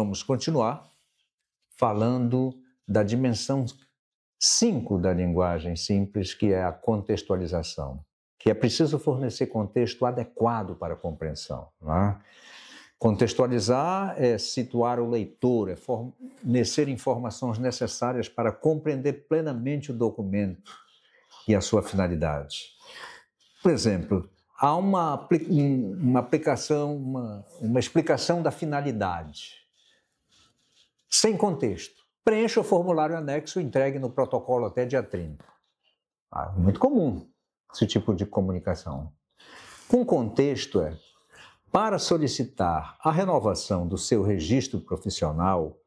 vamos continuar falando da dimensão 5 da linguagem simples, que é a contextualização, que é preciso fornecer contexto adequado para a compreensão. Não é? Contextualizar é situar o leitor, é fornecer informações necessárias para compreender plenamente o documento e a sua finalidade. Por exemplo, há uma explicação da finalidade, sem contexto. Preencha o formulário anexo e entregue no protocolo até dia 30. Muito comum esse tipo de comunicação. Com contexto para solicitar a renovação do seu registro profissional,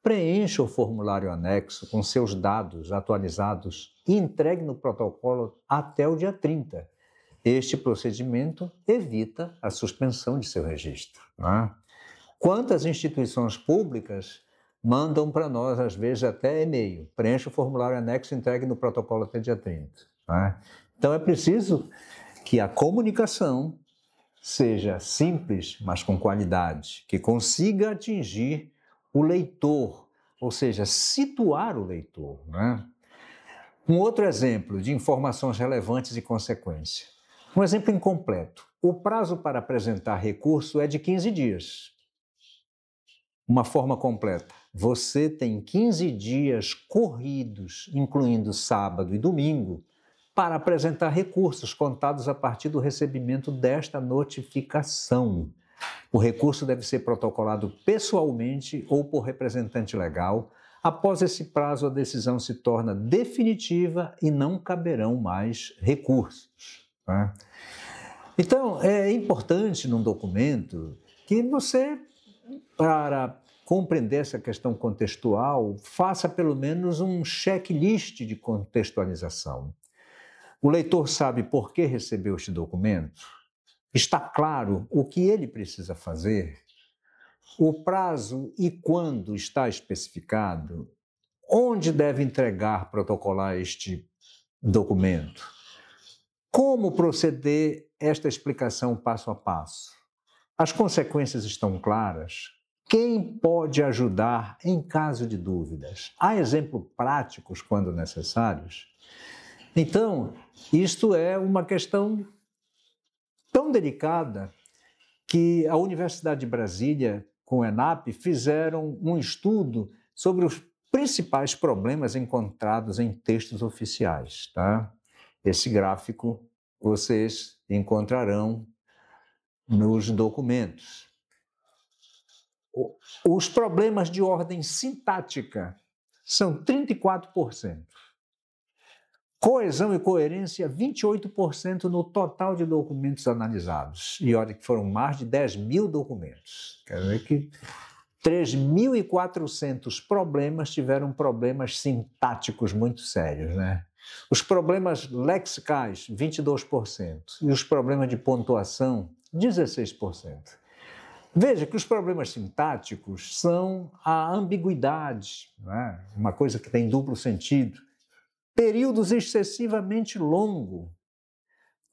preencha o formulário anexo com seus dados atualizados e entregue no protocolo até o dia 30. Este procedimento evita a suspensão de seu registro. Quantas instituições públicas mandam para nós, às vezes, até e-mail. Preencha o formulário anexo e entregue no protocolo até dia 30. Então, é preciso que a comunicação seja simples, mas com qualidade, que consiga atingir o leitor, ou seja, situar o leitor. Um outro exemplo de informações relevantes e consequência. Um exemplo incompleto. O prazo para apresentar recurso é de 15 dias. Uma forma completa. Você tem 15 dias corridos, incluindo sábado e domingo, para apresentar recursos contados a partir do recebimento desta notificação. O recurso deve ser protocolado pessoalmente ou por representante legal. Após esse prazo, a decisão se torna definitiva e não caberão mais recursos. Então, é importante num documento que você, para compreender essa questão contextual, faça pelo menos um checklist de contextualização. O leitor sabe por que recebeu este documento? Está claro o que ele precisa fazer? O prazo e quando está especificado? Onde deve entregar, protocolar este documento? Como proceder esta explicação passo a passo? As consequências estão claras? Quem pode ajudar em caso de dúvidas? Há exemplos práticos quando necessários? Então, isto é uma questão tão delicada que a Universidade de Brasília, com o ENAP, fizeram um estudo sobre os principais problemas encontrados em textos oficiais. Esse gráfico vocês encontrarão nos documentos. Os problemas de ordem sintática são 34%. Coesão e coerência, 28% no total de documentos analisados. E olha que foram mais de 10 mil documentos. Quer dizer que 3.400 problemas tiveram problemas sintáticos muito sérios, Os problemas lexicais, 22%. E os problemas de pontuação, 16%. Veja que os problemas sintáticos são a ambiguidade, uma coisa que tem duplo sentido. Períodos excessivamente longos,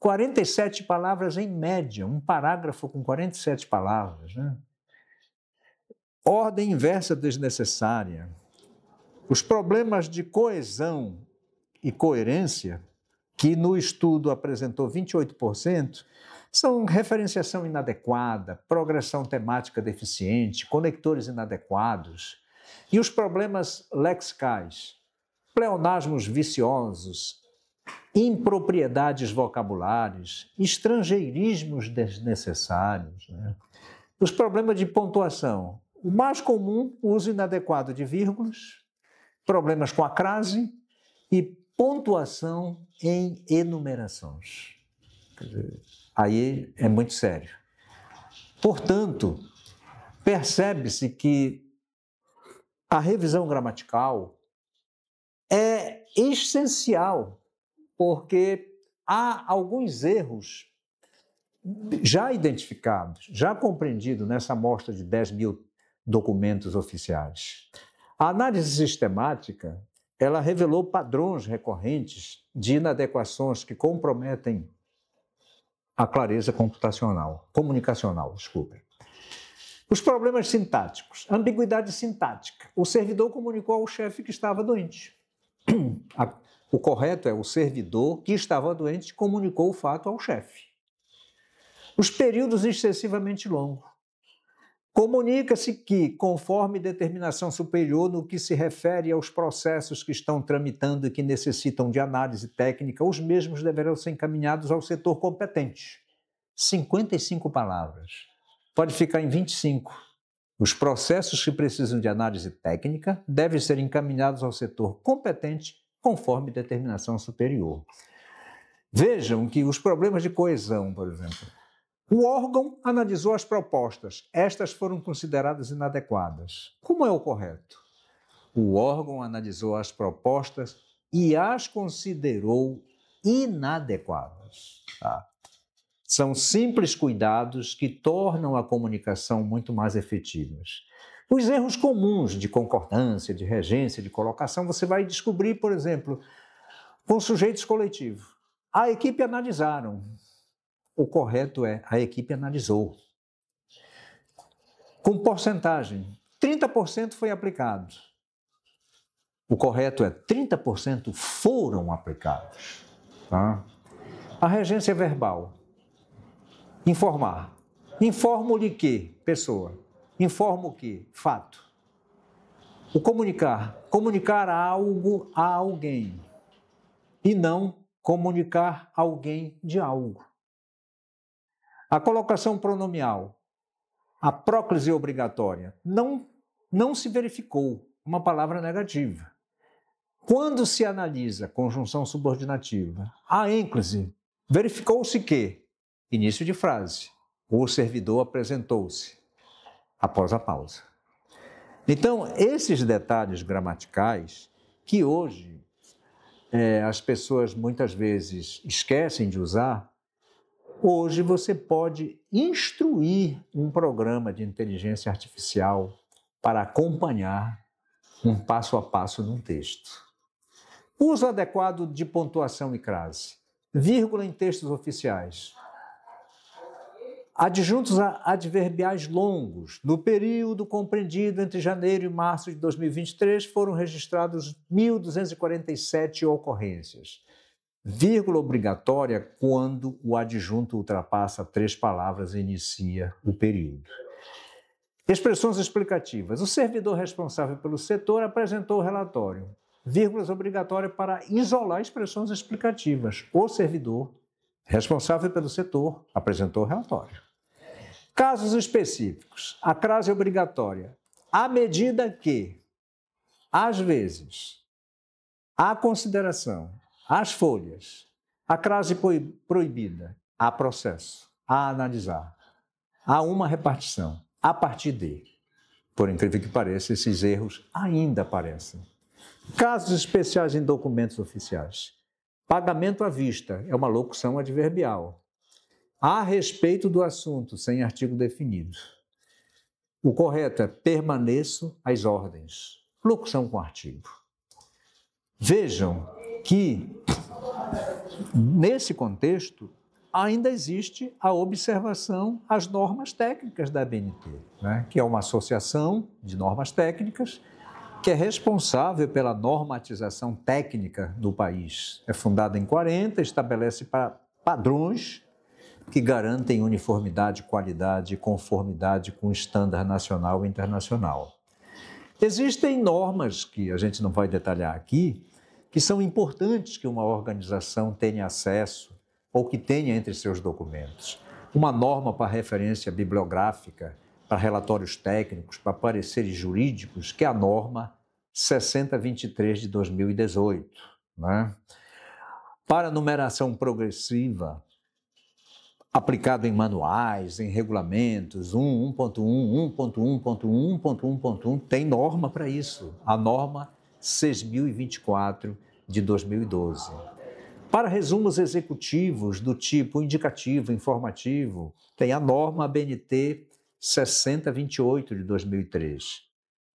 47 palavras em média, um parágrafo com 47 palavras. Ordem inversa desnecessária. Os problemas de coesão e coerência, que no estudo apresentou 28%, são referenciação inadequada, progressão temática deficiente, conectores inadequados. E os problemas lexicais, pleonasmos viciosos, impropriedades vocabulares, estrangeirismos desnecessários. Os problemas de pontuação, o mais comum, o uso inadequado de vírgulas, problemas com a crase e pontuação em enumerações. Quer dizer, aí é muito sério. Portanto, percebe-se que a revisão gramatical é essencial, porque há alguns erros já identificados, já compreendidos nessa amostra de 10 mil documentos oficiais. A análise sistemática, ela revelou padrões recorrentes de inadequações que comprometem a clareza comunicacional. Os problemas sintáticos, ambiguidade sintática. O servidor comunicou ao chefe que estava doente. O correto é o servidor que estava doente comunicou o fato ao chefe. Os períodos excessivamente longos. Comunica-se que, conforme determinação superior no que se refere aos processos que estão tramitando e que necessitam de análise técnica, os mesmos deverão ser encaminhados ao setor competente. 55 palavras. Pode ficar em 25. Os processos que precisam de análise técnica devem ser encaminhados ao setor competente, conforme determinação superior. Vejam que os problemas de coesão, por exemplo, o órgão analisou as propostas. Estas foram consideradas inadequadas. Como é o correto? O órgão analisou as propostas e as considerou inadequadas. Tá? São simples cuidados que tornam a comunicação muito mais efetivas. Os erros comuns de concordância, de regência, de colocação, você vai descobrir, por exemplo, com sujeitos coletivos. A equipe analisaram. O correto é a equipe analisou. Com porcentagem, 30% foi aplicado. O correto é 30% foram aplicados. Tá? A regência verbal. Informar. Informo-lhe que, pessoa. Informo que, fato. O comunicar. Comunicar algo a alguém. E não comunicar alguém de algo. A colocação pronomial, a próclise obrigatória, não se verificou uma palavra negativa. Quando se analisa conjunção subordinativa, a ênclise, verificou-se que, início de frase, o servidor apresentou-se, após a pausa. Então, esses detalhes gramaticais, que hoje as pessoas muitas vezes esquecem de usar, hoje você pode instruir um programa de inteligência artificial para acompanhar um passo a passo num texto. Uso adequado de pontuação e crase. Vírgula em textos oficiais. Adjuntos adverbiais longos. No período compreendido entre janeiro e março de 2023, foram registrados 1.247 ocorrências. Vírgula obrigatória quando o adjunto ultrapassa 3 palavras e inicia o período. Expressões explicativas. O servidor responsável pelo setor apresentou o relatório. Vírgulas obrigatórias para isolar expressões explicativas. O servidor responsável pelo setor apresentou o relatório. Casos específicos. A crase obrigatória. À medida que, às vezes, há consideração, as folhas, a crase proibida, há processo, há analisar, há uma repartição, a partir de. Por incrível que pareça, esses erros ainda aparecem. Casos especiais em documentos oficiais. Pagamento à vista é uma locução adverbial. A respeito do assunto, sem artigo definido. O correto é permaneço às ordens. Locução com artigo. Vejam que, nesse contexto, ainda existe a observação às normas técnicas da ABNT, né? Que é uma associação de normas técnicas que é responsável pela normatização técnica do país. É fundada em 40, estabelece padrões que garantem uniformidade, qualidade e conformidade com o estándar nacional e internacional. Existem normas que a gente não vai detalhar aqui, que são importantes que uma organização tenha acesso ou que tenha entre seus documentos. Uma norma para referência bibliográfica, para relatórios técnicos, para pareceres jurídicos, que é a norma 6023 de 2018. Né? Para numeração progressiva, aplicado em manuais, em regulamentos, 1.1, 1.1.1, 1.1.1, tem norma para isso, a norma 6024 de 2012. Para resumos executivos do tipo indicativo, informativo, tem a norma ABNT 6028 de 2003.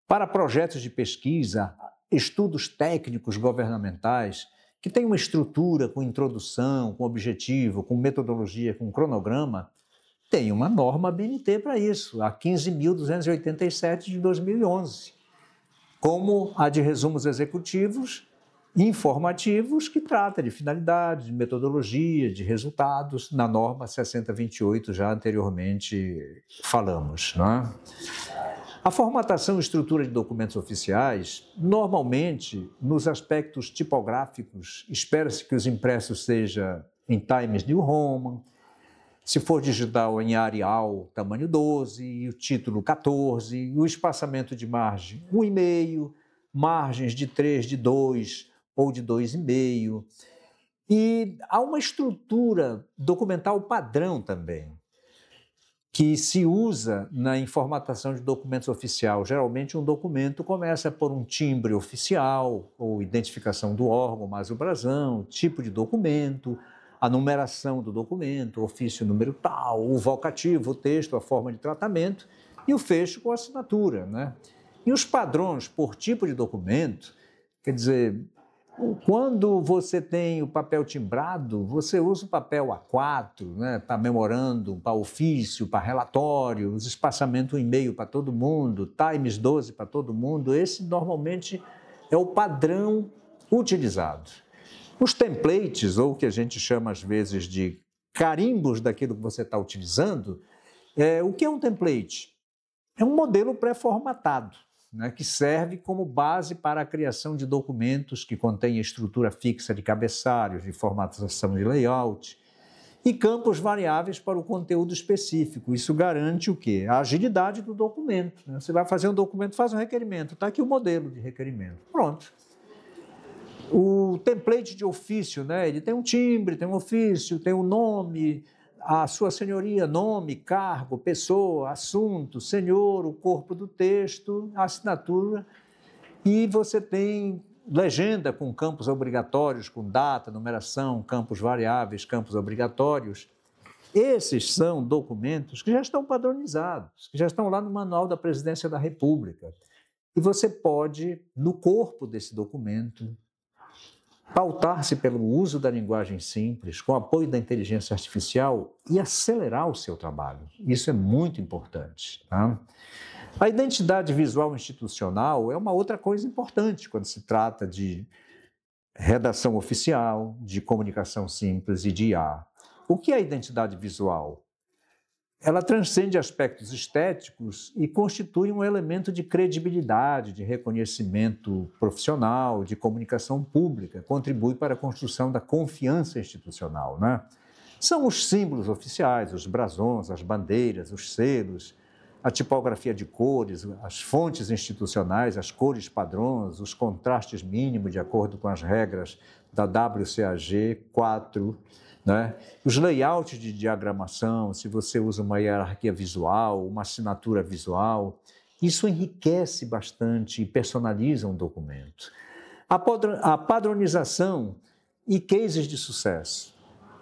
Para projetos de pesquisa, estudos técnicos governamentais, que tem uma estrutura com introdução, com objetivo, com metodologia, com cronograma, Tem uma norma ABNT para isso, a 15.287 de 2011, como a de resumos executivos informativos, que trata de finalidade, de metodologia, de resultados, na norma 6028, já anteriormente falamos, né? A formatação e estrutura de documentos oficiais, normalmente, nos aspectos tipográficos, espera-se que os impressos sejam em Times New Roman, se for digital em Arial, tamanho 12, e o título 14, e o espaçamento de margem 1,5, margens de 3, de 2 ou de 2,5. E há uma estrutura documental padrão também, que se usa na informatação de documentos oficiais. Geralmente um documento começa por um timbre oficial, ou identificação do órgão, mais o brasão, tipo de documento, a numeração do documento, ofício número tal, o vocativo, o texto, a forma de tratamento e o fecho com a assinatura, né? E os padrões por tipo de documento, quer dizer, quando você tem o papel timbrado, você usa o papel A4, né, para memorando, para ofício, para relatório, os espaçamentos 1,5 para todo mundo, Times 12 para todo mundo. Esse normalmente é o padrão utilizado. Os templates, ou o que a gente chama às vezes de carimbos daquilo que você está utilizando, o que é um template? É um modelo pré-formatado, né, que serve como base para a criação de documentos que contêm estrutura fixa de cabeçalhos, de formatação de layout e campos variáveis para o conteúdo específico. Isso garante o quê? A agilidade do documento, né? Você vai fazer um documento, faz um requerimento, está aqui o modelo de requerimento, pronto. O template de ofício, né, ele tem um timbre, tem um ofício, tem um nome, a sua senhoria, nome, cargo, pessoa, assunto, senhor, o corpo do texto, a assinatura, e você tem legenda com campos obrigatórios, com data, numeração, campos variáveis, campos obrigatórios. Esses são documentos que já estão padronizados, que já estão lá no Manual da Presidência da República. E você pode, no corpo desse documento, pautar-se pelo uso da linguagem simples, com apoio da inteligência artificial e acelerar o seu trabalho. Isso é muito importante, tá? A identidade visual institucional é uma outra coisa importante quando se trata de redação oficial, de comunicação simples e de IA. O que é a identidade visual? Ela transcende aspectos estéticos e constitui um elemento de credibilidade, de reconhecimento profissional, de comunicação pública, contribui para a construção da confiança institucional, né? São os símbolos oficiais, os brasões, as bandeiras, os selos, a tipografia de cores, as fontes institucionais, as cores padrões, os contrastes mínimos de acordo com as regras da WCAG 4, né? Os layouts de diagramação, se você usa uma hierarquia visual, uma assinatura visual, isso enriquece bastante e personaliza um documento. A padronização e cases de sucesso.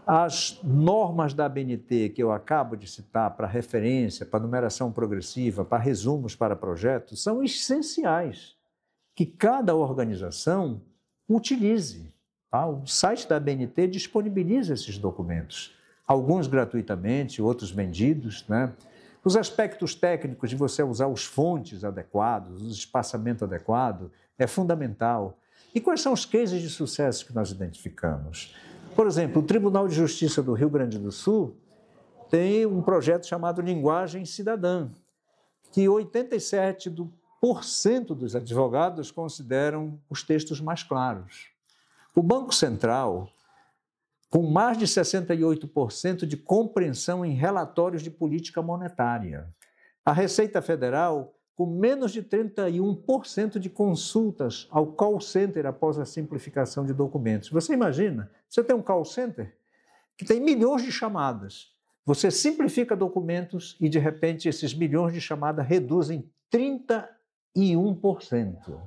As normas da ABNT que eu acabo de citar para referência, para numeração progressiva, para resumos para projetos, são essenciais que cada organização utilize. O site da ABNT disponibiliza esses documentos, alguns gratuitamente, outros vendidos, né? Os aspectos técnicos de você usar os fontes adequados, o espaçamento adequado, é fundamental. E quais são os cases de sucesso que nós identificamos? Por exemplo, o Tribunal de Justiça do Rio Grande do Sul tem um projeto chamado Linguagem Cidadã, que 87% dos advogados consideram os textos mais claros. O Banco Central, com mais de 68% de compreensão em relatórios de política monetária. A Receita Federal, com menos de 31% de consultas ao call center após a simplificação de documentos. Você imagina, você tem um call center que tem milhões de chamadas. Você simplifica documentos e, de repente, esses milhões de chamadas reduzem 31%.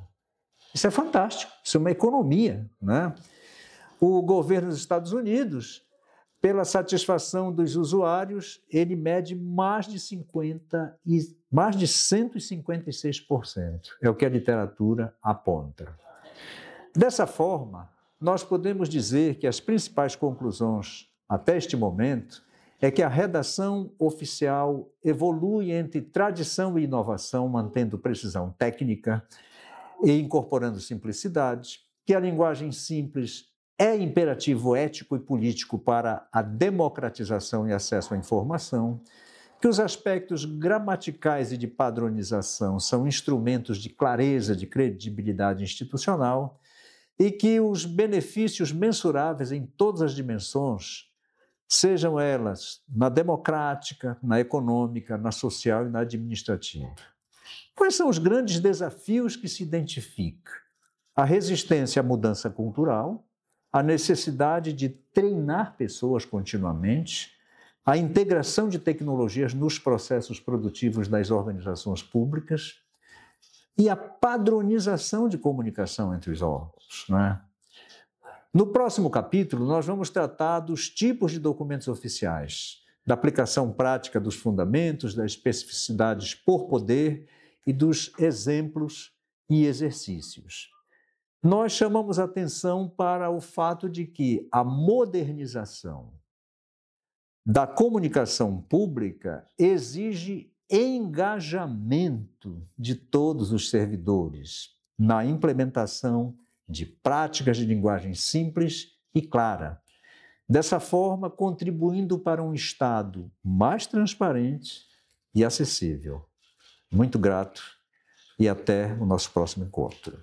Isso é fantástico, isso é uma economia, né? O governo dos Estados Unidos, pela satisfação dos usuários, ele mede mais de 156%. É o que a literatura aponta. Dessa forma, nós podemos dizer que as principais conclusões até este momento é que a redação oficial evolui entre tradição e inovação, mantendo precisão técnica e incorporando simplicidade, que a linguagem simples é imperativo ético e político para a democratização e acesso à informação, que os aspectos gramaticais e de padronização são instrumentos de clareza, de credibilidade institucional, e que os benefícios mensuráveis em todas as dimensões, sejam elas na democrática, na econômica, na social e na administrativa. Quais são os grandes desafios que se identificam? A resistência à mudança cultural, a necessidade de treinar pessoas continuamente, a integração de tecnologias nos processos produtivos das organizações públicas e a padronização de comunicação entre os órgãos, né? No próximo capítulo, nós vamos tratar dos tipos de documentos oficiais, da aplicação prática dos fundamentos, das especificidades por poder e dos exemplos e exercícios. Nós chamamos atenção para o fato de que a modernização da comunicação pública exige engajamento de todos os servidores na implementação de práticas de linguagem simples e clara, dessa forma contribuindo para um Estado mais transparente e acessível. Muito grato e até o nosso próximo encontro.